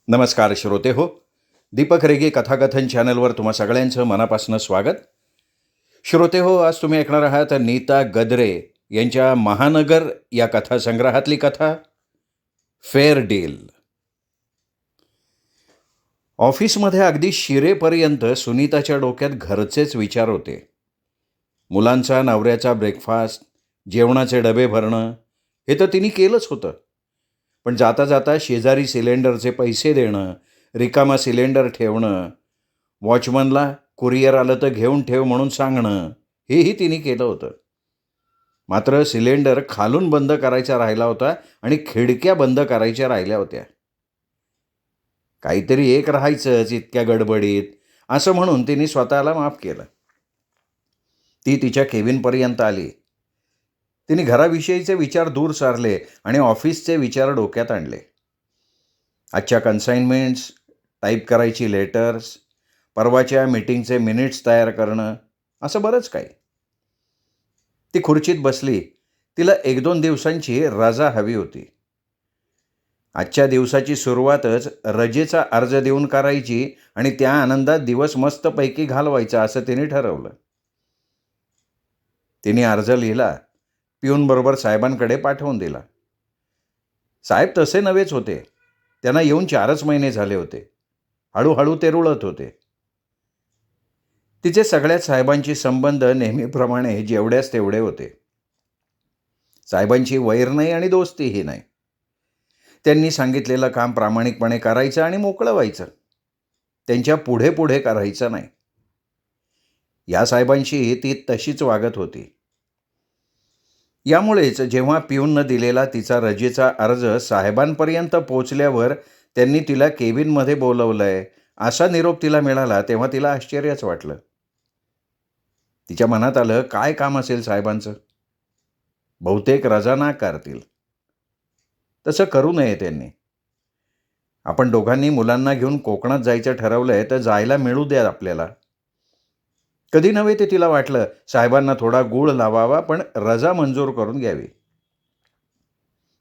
नमस्कार श्रोते हो. दीपक रेगे कथाकथन चॅनलवर तुम्हा सगळ्यांचं मनापासून स्वागत. श्रोते हो, आज तुम्ही ऐकणार आहात नीता गद्रे यांच्या महानगर या कथासंग्रहातली कथा फेअर डील. ऑफिसमध्ये अगदी शिरेपर्यंत सुनीताच्या डोक्यात घरचेच विचार होते. मुलांचा नवऱ्याचा ब्रेकफास्ट, जेवणाचे डबे भरणं हे तर तिने केलंच होतं. पण जाता जाता शेजारी सिलेंडरचे पैसे देणं, रिकामा सिलेंडर ठेवणं, वॉचमनला कुरिअर आलं तर घेऊन ठेव म्हणून सांगणं, हेही तिने केलं होतं. मात्र सिलेंडर खालून बंद करायचा राहिला होता आणि खिडक्या बंद करायच्या राहिल्या होत्या. काहीतरी एक राहायचंच इतक्या गडबडीत, असं म्हणून तिने स्वतःला माफ केलं. ती तिच्या केबिनपर्यंत आली. तिने घराविषयीचे विचार दूर सारले आणि ऑफिसचे विचार डोक्यात आणले. आजच्या कन्साइनमेंट्स, टाईप करायची लेटर्स, परवाच्या मीटिंगचे मिनिट्स तयार करणं, असं बरंच काही. ती खुर्चीत बसली. तिला 1-2 दिवसांची रजा हवी होती. आजच्या दिवसाची सुरुवातच रजेचा अर्ज देऊन करायची आणि त्या आनंदात दिवस मस्तपैकी घालवायचा असं तिने ठरवलं. तिने अर्ज लिहिला. पिऊनबरोबर साहेबांकडे पाठवून दिला. साहेब तसे नव्हेच होते. त्यांना येऊन 4च महिने झाले होते. हळूहळू ते रुळत होते. तिचे सगळ्याच साहेबांची संबंध नेहमीप्रमाणे जेवढ्याच तेवढे होते. साहेबांची वैर नाही आणि दोस्तीही नाही. त्यांनी सांगितलेलं काम प्रामाणिकपणे करायचं आणि मोकळं व्हायचं. त्यांच्या पुढे पुढे करायचं नाही. या साहेबांशी ती तशीच वागत होती. यामुळेच जेव्हा पिऊननं दिलेला तिचा रजेचा अर्ज साहेबांपर्यंत पोचल्यावर त्यांनी तिला केबिनमध्ये बोलवलंय असा निरोप तिला मिळाला, तेव्हा तिला आश्चर्यच वाटलं. तिच्या मनात आलं, काय काम असेल साहेबांचं? बहुतेक रजा नाकारतील. तसं करू नये त्यांनी. आपण दोघांनी मुलांना घेऊन कोकणात जायचं ठरवलंय तर जायला मिळू द्या आपल्याला. कधी नव्हे ते तिला वाटलं साहेबांना थोडा गूळ लावावा, पण रजा मंजूर करून घ्यावी.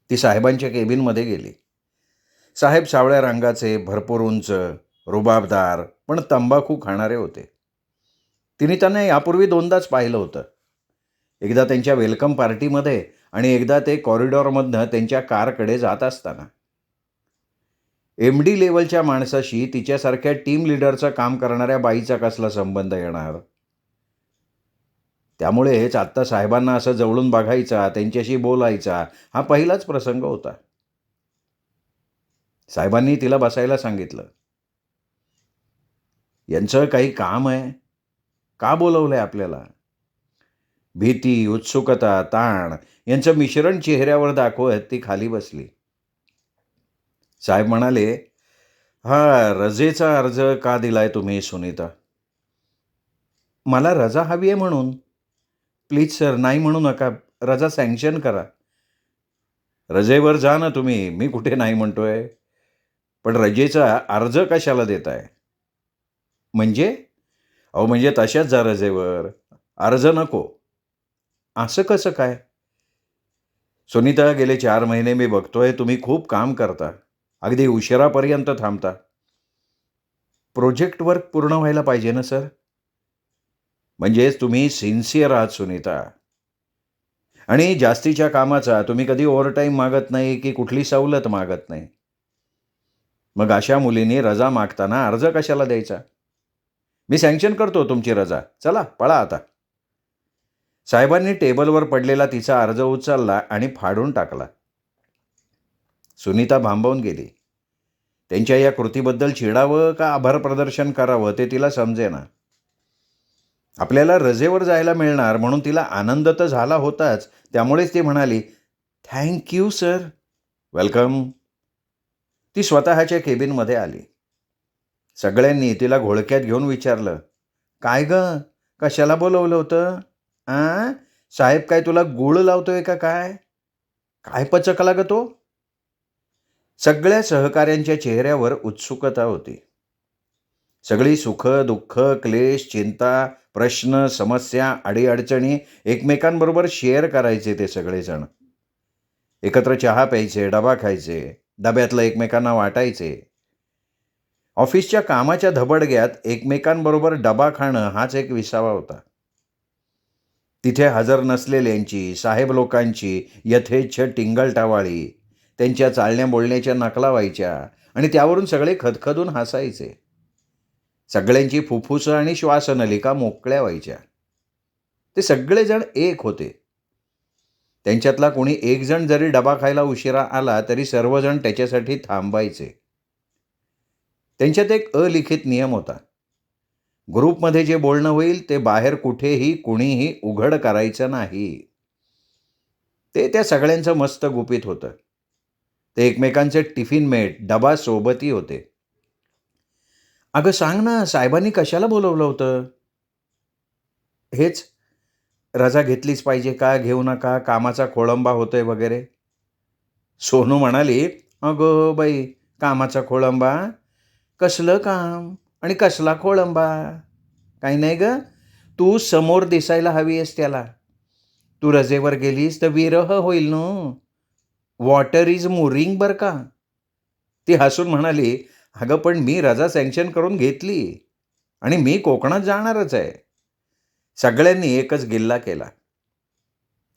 ती साहेबांच्या केबिनमध्ये गेली. साहेब सावळ्या रंगाचे, भरपूर उंच, रुबाबदार, पण तंबाखू खाणारे होते. तिने त्यांना यापूर्वी 2दाच पाहिलं होतं. एकदा त्यांच्या वेलकम पार्टीमध्ये आणि एकदा ते कॉरिडॉरमधनं त्यांच्या कारकडे जात असताना. MD लेवलच्या माणसाशी तिच्यासारख्या टीम लीडरचं काम करणाऱ्या बाईचा कसला संबंध येणार? त्यामुळेच आत्ता साहेबांना असं जवळून बघायचा, त्यांच्याशी बोलायचा हा पहिलाच प्रसंग होता. साहेबांनी तिला बसायला सांगितलं. यांचं काही काम आहे? का बोलवलंय आपल्याला? भीती, उत्सुकता, ताण यांचं मिश्रण चेहऱ्यावर दाखवत ती खाली बसली. साहेब म्हणाले, हा रजेचा अर्ज का दिलाय तुम्ही सुनीता? मला रजा हवी आहे म्हणून. प्लीज सर, नाही म्हणू नका. रजा सँक्शन करा. रजेवर जा ना तुम्ही, मी कुठे नाही म्हणतोय. पण रजेचा अर्ज कशाला देताय? म्हणजे? अहो म्हणजे तशाच जा रजेवर, अर्ज नको. असं कसं काय? सुनीता, गेले 4 महिने मी बघतोय तुम्ही खूप काम करता. अगदी उशिरापर्यंत थांबता. प्रोजेक्ट वर्क पूर्ण व्हायला पाहिजे ना सर? म्हणजेच तुम्ही सिन्सिअर आहात सुनीता. आणि जास्तीच्या कामाचा तुम्ही कधी ओव्हरटाईम मागत नाही की कुठली सवलत मागत नाही. मग अशा मुलींनी रजा मागताना अर्ज कशाला द्यायचा? मी सँक्शन करतो तुमची रजा. चला पळा आता. साहेबांनी टेबलवर पडलेला तिचा अर्ज उचलला आणि फाडून टाकला. सुनीता भांबावून गेली. त्यांच्या या कृतीबद्दल चिडावं का आभार प्रदर्शन करावं ते तिला समजेना. आपल्याला रजेवर जायला मिळणार म्हणून तिला आनंद तर झाला होताच, त्यामुळेच ती म्हणाली, थँक्यू सर. वेलकम. ती स्वतःच्या केबिनमध्ये आली. सगळ्यांनी तिला घोळक्यात घेऊन विचारलं, काय गं, कशाला बोलवलं होतं? साहेब काय तुला गूळ लावतोय का काय? काय पचकला ग तो? सगळ्या सहकाऱ्यांच्या चेहऱ्यावर उत्सुकता होती. सगळी सुख, दुःख, क्लेश, चिंता, प्रश्न, समस्या, अडीअडचणी एकमेकांबरोबर शेअर करायचे ते सगळेजण. एकत्र चहा प्यायचे, डबा खायचे, डब्यातलं एकमेकांना वाटायचे. ऑफिसच्या कामाच्या धबडग्यात एकमेकांबरोबर डबा खाणं हाच एक विसावा होता. तिथे हजर नसलेल्यांची, साहेब लोकांची यथेच्छ टिंगलटावाळी, त्यांच्या चालण्या बोलण्याच्या नकला व्हायच्या आणि त्यावरून सगळे खदखदून हसायचे. सगळ्यांची फुफ्फुसं आणि श्वासनलिका मोकळ्या व्हायच्या. ते सगळेजण एक होते. त्यांच्यातला कोणी एक जण जरी डबा खायला उशिरा आला तरी सर्वजण त्याच्यासाठी थांबायचे. त्यांच्यात एक अलिखित नियम होता. ग्रुपमध्ये जे बोलणं होईल ते बाहेर कुठेही कुणीही उघड करायचं नाही. ते त्या सगळ्यांचं मस्त गुपित होतं. ते एकमेकांचे टिफिन मेट, डबा सोबतही होते. "अगं सांग ना, साहेबांनी कशाला बोलवलं होतं?" "हेच, रजा घेतलीच पाहिजे का, घेऊ नका, कामाचा खोळंबा होतोय वगैरे." सोनू म्हणाली, "अगं बाई, कामाचा खोळंबा? कसलं काम आणि कसला खोळंबा? काही नाही गं, तू समोर दिसायला हवी आहेस त्याला. तू रजेवर गेलीस तर विरह होईल ना. वॉटर इज मुरिंग बरं का." ती हसून म्हणाली, "अगं पण मी रजा सँक्शन करून घेतली आणि मी कोकणात जाणारच आहे." सगळ्यांनी एकच गिल्ला केला.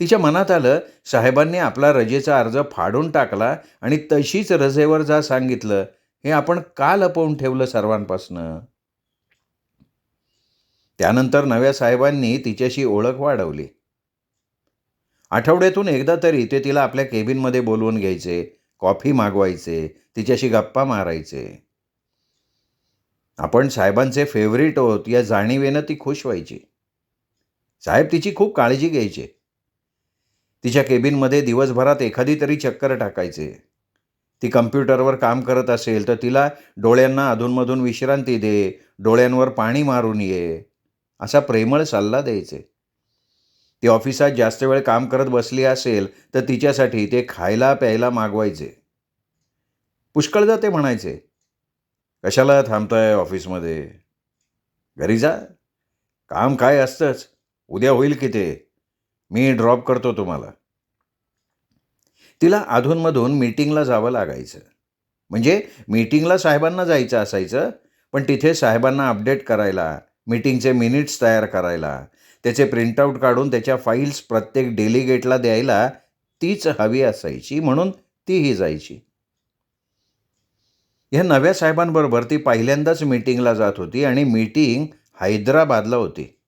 तिच्या मनात आलं, साहेबांनी आपला रजेचा अर्ज फाडून टाकला आणि तशीच रजेवर जा सांगितलं. हे आपण का लपवून ठेवलं सर्वांपासनं? त्यानंतर नव्या साहेबांनी तिच्याशी ओळख वाढवली. आठवड्यातून एकदा तरी ते तिला आपल्या केबिनमध्ये बोलवून घ्यायचे, कॉफी मागवायचे, तिच्याशी गप्पा मारायचे. आपण साहेबांचे फेव्हरिट आहोत या जाणीवेनं ती खुश व्हायची. साहेब तिची खूप काळजी घ्यायचे. तिच्या केबिनमध्ये दिवसभरात एखादी तरी चक्कर टाकायचे. ती कम्प्युटरवर काम करत असेल तर तिला डोळ्यांना अधूनमधून विश्रांती दे, डोळ्यांवर पाणी मारून ये, असा प्रेमळ सल्ला द्यायचे. ती ऑफिसात जास्त वेळ काम करत बसली असेल तर तिच्यासाठी ते खायला प्यायला मागवायचे. पुष्कळदा ते म्हणायचे, "कशाला थांबताय ऑफिसमध्ये? घरी जा. काम काय असतंच. उद्या होईल की ते. मी ड्रॉप करतो तुम्हाला." तिला अधूनमधून मीटिंगला जावं लागायचं. म्हणजे मीटिंगला साहेबांना जायचं असायचं, पण तिथे साहेबांना अपडेट करायला, मीटिंगचे मिनिट्स तयार करायला, त्याचे प्रिंटआउट काढून त्याच्या फाईल्स प्रत्येक डेलिगेटला द्यायला तीच हवी असायची, म्हणून तीही जायची. ह्या नव्या साहेबांबरोबर ती पहिल्यांदाच मीटिंगला जात होती आणि मीटिंग हैदराबादला होती.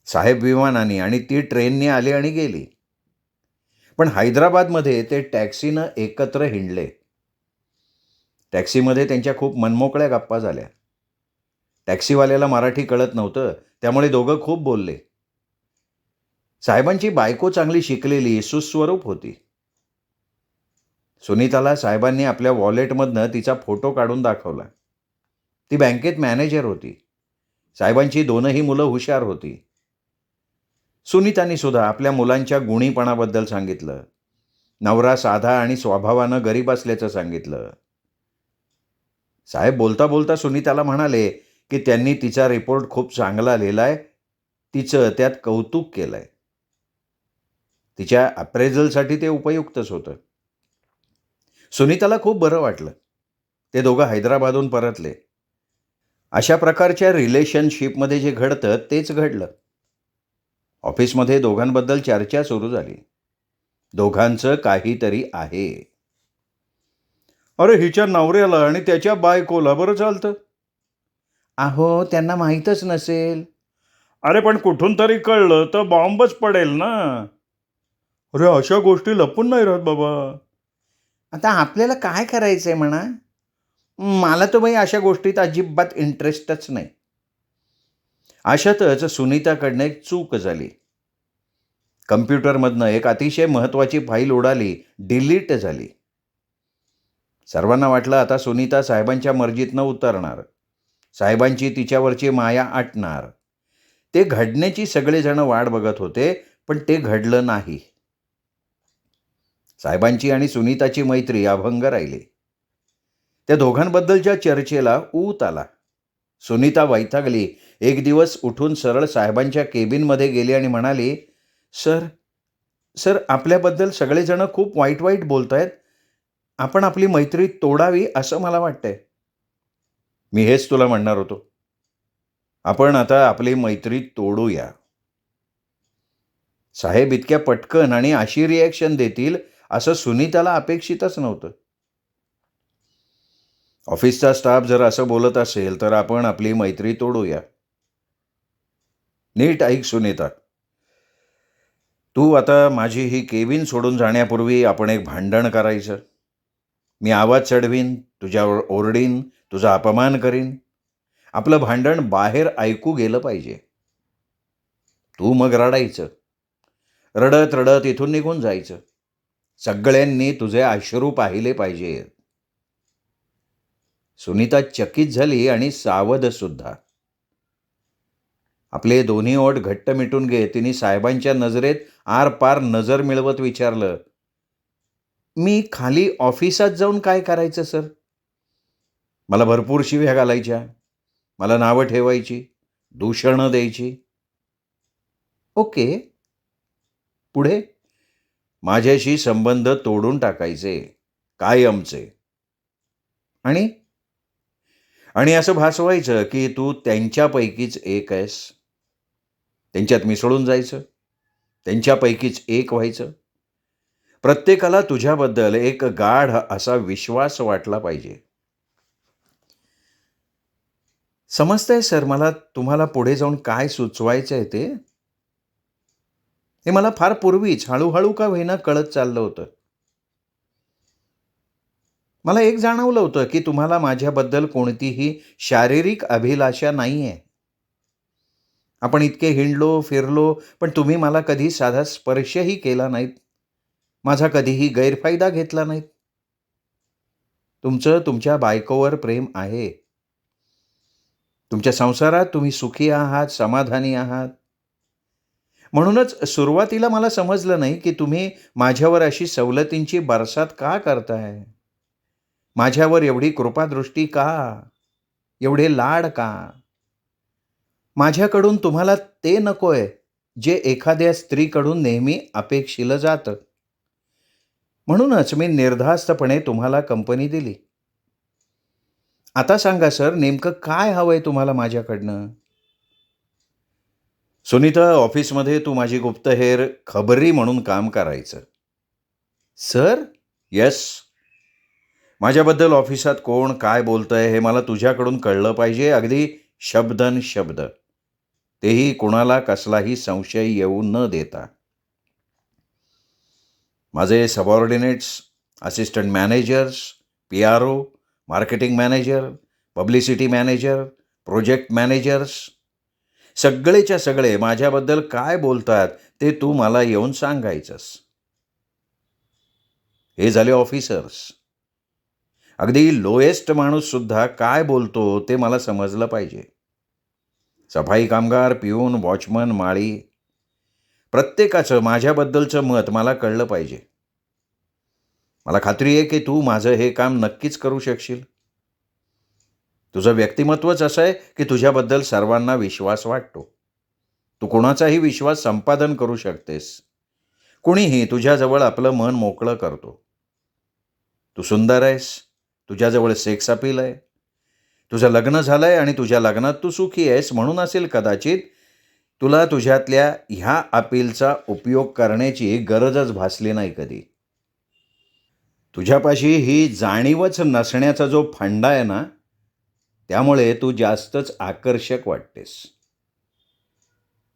साहेब विमानाने आणि ती ट्रेनने आली आणि गेली. पण हैदराबादमध्ये ते टॅक्सीनं एकत्र हिंडले. टॅक्सीमध्ये त्यांच्या खूप मनमोकळ्या गप्पा झाल्या. टॅक्सीवाल्याला मराठी कळत नव्हतं, त्यामुळे दोघं खूप बोलले. साहेबांची बायको चांगली शिकलेली, सुस्वरूप होती. सुनीताला साहेबांनी आपल्या वॉलेटमधनं तिचा फोटो काढून दाखवला. ती बँकेत मॅनेजर होती. साहेबांची दोनही मुलं हुशार होती. सुनीतानी सुद्धा आपल्या मुलांच्या गुणीपणाबद्दल सांगितलं. नवरा साधा आणि स्वभावानं गरीब असल्याचं सांगितलं. साहेब बोलता बोलता सुनीताला म्हणाले की त्यांनी तिचा रिपोर्ट खूप चांगला लिहिलाय, तिचं त्यात कौतुक केलंय. तिच्या अप्रेझलसाठी ते उपयुक्तच होतं. सुनीताला खूप बरं वाटलं. ते दोघं हैदराबादहून परतले. अशा प्रकारच्या रिलेशनशिपमध्ये जे घडतं तेच घडलं. ऑफिसमध्ये दोघांबद्दल चर्चा सुरू झाली. दोघांचं काहीतरी आहे. "अरे हिच्या नवऱ्याला आणि त्याच्या बायकोला बरं चालतं." "अहो त्यांना माहीतच नसेल." "अरे पण कुठून तरी कळलं तर बॉम्बच पडेल ना." "अरे अशा गोष्टी लपून नाही राहत बाबा." "आता आपल्याला काय करायचंय म्हणा. मला तर बाई अशा गोष्टीत अजिबात इंटरेस्टच नाही." अशातच सुनीताकडनं एक चूक झाली. कम्प्युटरमधनं एक अतिशय महत्त्वाची फाईल उडाली, डिलीट झाली. सर्वांना वाटलं आता सुनीता साहेबांच्या मर्जीतनं उतरणार. साहेबांची तिच्यावरची माया आटणार. ते घडण्याची सगळेजण वाट बघत होते, पण ते घडलं नाही. साहेबांची आणि सुनीताची मैत्री अभंग राहिली. त्या दोघांबद्दलच्या चर्चेला ऊत आला. सुनीता वैतागली. एक दिवस उठून सरळ साहेबांच्या केबिनमध्ये गेली आणि म्हणाली, "सर, सर आपल्याबद्दल सगळेजण खूप वाईट वाईट बोलतायत. आपण आपली मैत्री तोडावी असं मला वाटतंय. मी हेच तुला म्हणणार होतो. आपण आता आपली मैत्री तोडूया. साहेब इतक्या पटकन आणि अशी रिॲक्शन देतील असं सुनीताला अपेक्षितच नव्हतं. ऑफिसचा स्टाफ जर असं बोलत असेल तर आपण आपली मैत्री तोडूया. नीट ऐक सुनीता. तू आता माझी ही केबिन सोडून जाण्यापूर्वी आपण एक भांडण करायचं. मी आवाज चढवीन, तुझ्यावर ओरडीन, तुझा अपमान करीन. आपलं भांडण बाहेर ऐकू गेलं पाहिजे. तू मग रडायचं. रडत रडत इथून निघून जायचं. सगळ्यांनी तुझे अश्रू पाहिले पाहिजेत. सुनीता चकित झाली आणि सावध सुद्धा. आपले दोन्ही ओठ घट्ट मिटून घेत तिने साहेबांच्या नजरेत आरपार नजर मिळवत विचारलं, मी खाली ऑफिसात जाऊन काय करायचं सर? मला भरपूर शिव्या घालायच्या, मला नावं ठेवायची, दूषणं द्यायची. ओके, पुढे? माझ्याशी संबंध तोडून टाकायचे, कायमचे. आणि आणि असं भासवायचं की तू त्यांच्यापैकीच एक आहेस. त्यांच्यात मिसळून जायचं, त्यांच्यापैकीच एक व्हायचं. प्रत्येकाला तुझ्याबद्दल एक गाढ असा विश्वास वाटला पाहिजे. समजतंय सर, मला तुम्हाला पुढे जाऊन काय सुचवायचं आहे ते. हे मला फार पूर्वीच हळूहळू का होईना कळत चाललं होतं. मला एक जाणवलं होतं की तुम्हाला माझ्याबद्दल कोणतीही शारीरिक अभिलाषा नाही आहे. आपण इतके हिंडलो फिरलो, पण तुम्ही मला कधी साधा स्पर्शही केला नाहीत. माझा कधीही गैरफायदा घेतला नाहीत. तुमचं तुमच्या बायकोवर प्रेम आहे. तुमच्या संसारात तुम्ही सुखी आहात, समाधानी आहात. म्हणूनच सुरुवातीला मला समजलं नाही की तुम्ही माझ्यावर अशी सवलतींची बरसात का करताय. माझ्यावर एवढी कृपादृष्टी का? एवढे लाड का? माझ्याकडून तुम्हाला ते नकोय जे एखाद्या स्त्रीकडून नेहमी अपेक्षिलं जातं. म्हणूनच मी निर्धास्तपणे तुम्हाला कंपनी दिली. आता सांगा सर, नेमकं काय हवंय तुम्हाला माझ्याकडनं? सुनीता, ऑफिसमध्ये तू माझी गुप्तहेर खबरी म्हणून काम करायचं. सर? येस. माझ्याबद्दल ऑफिसात कोण काय बोलतंय हे मला तुझ्याकडून कळलं पाहिजे, अगदी शब्दन शब्द. तेही कुणाला कसलाही संशय येऊ न देता. माझे subordinates, assistant managers, PRO, marketing manager, publicity manager, project managers, सगळेच्या सगळे माझ्याबद्दल काय बोलतात ते तू मला येऊन सांगायचंस. हे झाले ऑफिसर्स. अगदी लोएस्ट माणूससुद्धा काय बोलतो ते मला समजलं पाहिजे. सफाई कामगार, पिऊन, वॉचमन, माळी, प्रत्येकाचं माझ्याबद्दलचं मत मला कळलं पाहिजे. मला खात्री आहे की तू माझं हे काम नक्कीच करू शकशील. तुझं व्यक्तिमत्वच असं आहे की तुझ्याबद्दल सर्वांना विश्वास वाटतो. तू कोणाचाही विश्वास संपादन करू शकतेस. कुणीही तुझ्याजवळ आपलं मन मोकळं करतो. तू सुंदर आहेस, तुझ्याजवळ सेक्स अपील आहे, तुझं लग्न झालंय आणि तुझ्या लग्नात तू सुखी आहेस. म्हणून असेल कदाचित तुला तुझ्यातल्या ह्या अपीलचा उपयोग करण्याची गरजच भासली नाही कधी. तुझ्यापाशी ही जाणीवच नसण्याचा जो फंडा आहे ना, त्यामुळे तू जास्तच आकर्षक वाटतेस.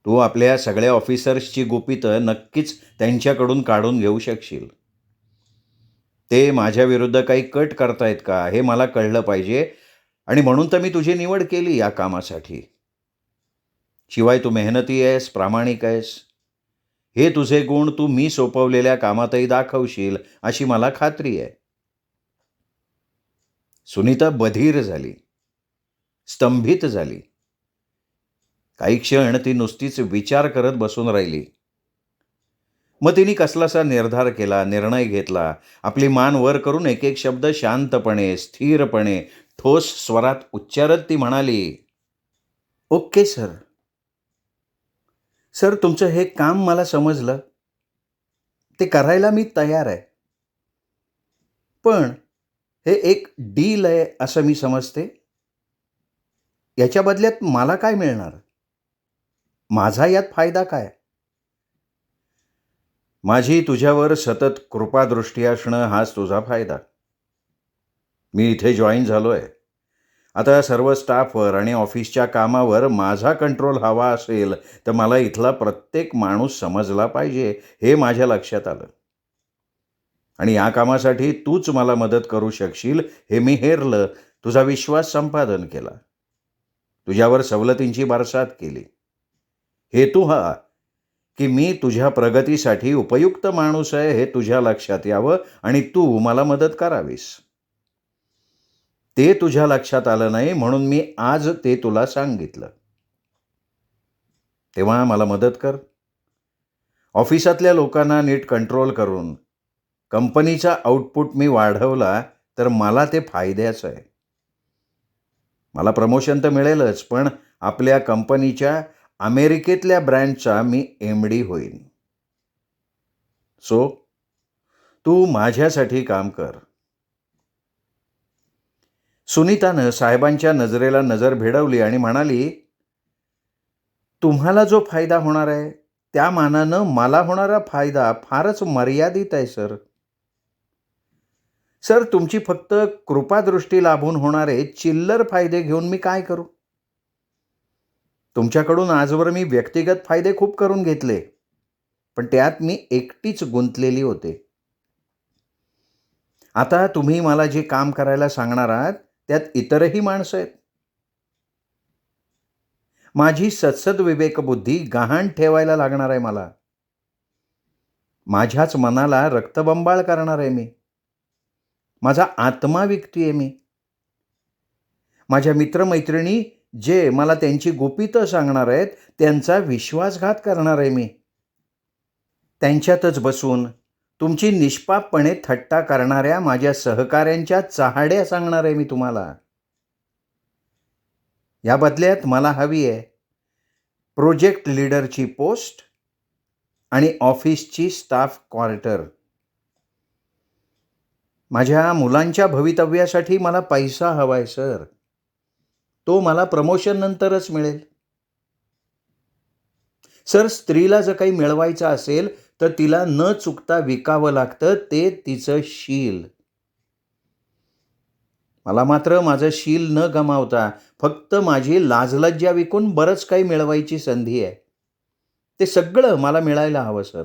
तू आपल्या सगळ्या ऑफिसर्सची गुपितं नक्कीच त्यांच्याकडून काढून घेऊ शकशील. ते माझ्या विरुद्ध काही कट करतायत का हे मला कळलं पाहिजे, आणि म्हणून तर मी तुझी निवड केली या कामासाठी. शिवाय तू मेहनती आहेस, प्रामाणिक आहेस. हे तुझे गुण तू मी सोपवलेल्या कामातही दाखवशील अशी मला खात्री आहे. सुनीता बधीर झाली, स्तंभित झाली. काही क्षण ती नुसतीच विचार करत बसून राहिली. मग तिने कसलासा निर्धार केला, निर्णय घेतला. आपली मान वर करून एक एक शब्द शांतपणे, स्थिरपणे, ठोस स्वरात उच्चारत ती म्हणाली, ओके सर. सर, तुमचं हे काम मला समजलं. ते करायला मी तयार आहे. पण हे एक डील आहे असं मी समजते. याच्या बदल्यात मला काय मिळणार? माझा यात फायदा काय? माझी तुझ्यावर सतत कृपादृष्टी असणं हाच तुझा फायदा. मी इथे जॉईन झालोय. आता सर्व स्टाफवर आणि ऑफिसच्या कामावर माझा कंट्रोल हवा असेल तर मला इथला प्रत्येक माणूस समजला पाहिजे हे माझ्या लक्षात आलं. आणि या कामासाठी तूच मला मदत करू शकशील हे मी हेरलं. तुझा विश्वास संपादन केला. तुझ्यावर सवलतींची बरसात केली. हेतू हा की मी तुझ्या प्रगतीसाठी उपयुक्त माणूस आहे हे तुझ्या लक्षात यावं आणि तू मला मदत करावीस. ते तुझ्या लक्षात आलं नाही म्हणून मी आज ते तुला सांगितलं. तेव्हा मला मदत कर. ऑफिसातल्या लोकांना नीट कंट्रोल करून कंपनीचा आउटपुट मी वाढवला तर मला ते फायद्याचं आहे. मला प्रमोशन तर मिळेलच, पण आपल्या कंपनीच्या अमेरिकेतल्या ब्रँचचा मी MD होईन. सो तू माझ्यासाठी काम कर. सुनीतानं साहेबांच्या नजरेला नजर भिडवली आणि म्हणाली, तुम्हाला जो फायदा होणार आहे त्या मानानं मला होणारा फायदा फारच मर्यादित आहे सर. सर, तुमची फक्त कृपादृष्टी लाभून होणारे चिल्लर फायदे घेऊन मी काय करू? तुमच्याकडून आजवर मी व्यक्तिगत फायदे खूप करून घेतले, पण त्यात मी एकटीच गुंतलेली होते. आता तुम्ही मला जे काम करायला सांगणार आहात त्यात इतरही माणसं आहेत. माझी सद्सद विवेकबुद्धी गहाण ठेवायला लागणार आहे मला. माझ्याच मनाला रक्तबंबाळ करणार आहे मी. माझा आत्मा विकतीये मी. माझ्या मित्रमैत्रिणी जे मला त्यांची गुपितं सांगणार आहेत त्यांचा विश्वासघात करणार आहे मी. त्यांच्यातच बसून तुमची निष्पापपणे थट्टा करणाऱ्या माझ्या सहकाऱ्यांच्या चहाड्या सांगणार आहे मी तुम्हाला. या बदल्यात मला हवी आहे प्रोजेक्ट लीडरची पोस्ट आणि ऑफिसची स्टाफ क्वार्टर. माझ्या मुलांच्या भवितव्यासाठी मला पैसा हवाय सर. तो मला प्रमोशन नंतरच मिळेल. सर, स्त्रीला जर काही मिळवायचं असेल तर तिला न चुकता विकावं लागतं ते तिचं शील. मला मात्र माझं शील न गमावता फक्त माझी लाजलज्जा विकून बरंच काही मिळवायची संधी आहे. ते सगळं मला मिळायला हवं सर.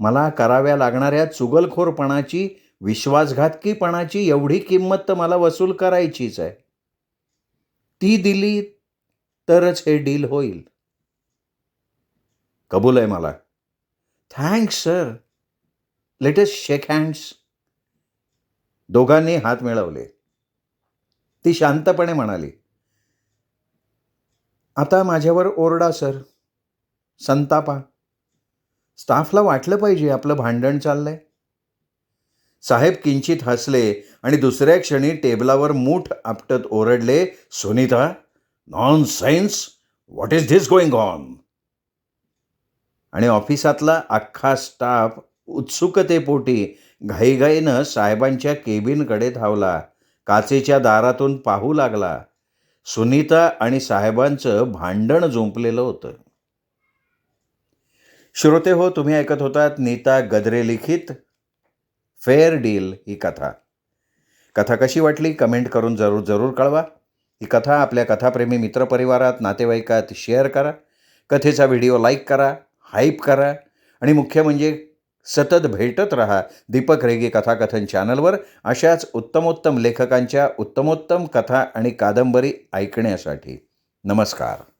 मला कराव्या लागणाऱ्या चुगलखोरपणाची, विश्वासघातकीपणाची एवढी किंमत तर मला वसूल करायचीच आहे. ती दिली तरच हे डील होईल. कबूल आहे मला. Thanks sir. लेट अस शेक हँड्स. दोघांनी हात मिळवले. ती शांतपणे म्हणाली, आता माझ्यावर ओरडा सर. संतापा. स्टाफला वाटलं पाहिजे आपलं भांडण चाललंय. साहेब किंचित हसले आणि दुसऱ्या क्षणी टेबलावर मूठ आपटत ओरडले, Sunita, nonsense. What is this going on? आणि ऑफिसातला अख्खा स्टाफ उत्सुकतेपोटी घाईघाईनं साहेबांच्या केबिनकडे धावला. काचेच्या दारातून पाहू लागला. सुनीता आणि साहेबांचं भांडण जुंपलेलं होतं. श्रोते हो, तुम्ही ऐकत होतात नीता गद्रे लिखित फेअर डील ही कथा. कथा कशी वाटली कमेंट करून जरूर कळवा. ही कथा आपल्या कथाप्रेमी मित्रपरिवारात, नातेवाईकात शेअर करा. कथेचा व्हिडिओ लाईक करा, हाईप करा आणि मुख्य म्हणजे सतत भेटत रहा दीपक रेगे कथाकथन चॅनलवर अशाच उत्तमोत्तम लेखकांच्या उत्तमोत्तम कथा आणि कादंबरी ऐकण्यासाठी. नमस्कार.